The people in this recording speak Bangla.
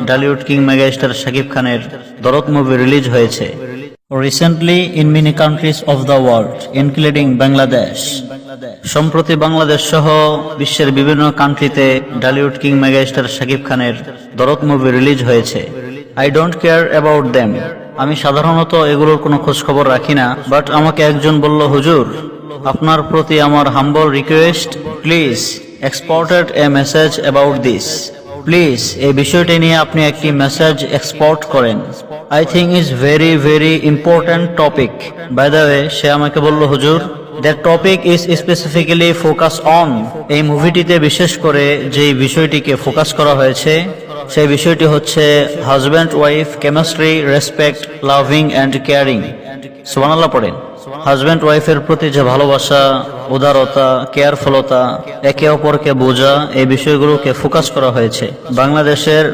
ঢালিউড কিং মেগাস্টার শাকিব খানের দরদ মুভি রিলিজ হয়েছে। Recently in many countries of the world including Bangladesh, সম্প্রতি বাংলাদেশ সহ বিশ্বের বিভিন্ন কান্ট্রিতে ঢালিউড কিং মেগাস্টার শাকিব খানের দরদ মুভি রিলিজ হয়েছে। I don't care about them, আমি সাধারণত এগুলোর কোনো খোঁজ খবর রাখি না, বাট আমাকে একজন বলল, হুজুর আপনার প্রতি আমার humble request, please exported a message about this. Please এই বিষয়টি নিয়ে আপনি একটি মেসেজ এক্সপোর্ট করেন। I think is very very important topic. By the way, সে আমাকে বলল, হুজুর that topic is specifically focus on, এই মুভিটিতে বিশেষ করে যেই বিষয়টিকে ফোকাস করা হয়েছে সেই বিষয়টি হচ্ছে husband wife chemistry, respect, loving and caring. সুবহানাল্লাহ পড়েন। হাজব্যান্ড ওয়াইফের প্রতি যে ভালোবাসা, উদারতা, কেয়ারফুলতা, একে অপরকে বোঝা, এই বিষয়গুলোকে ফোকাস করা হয়েছে। বাংলাদেশের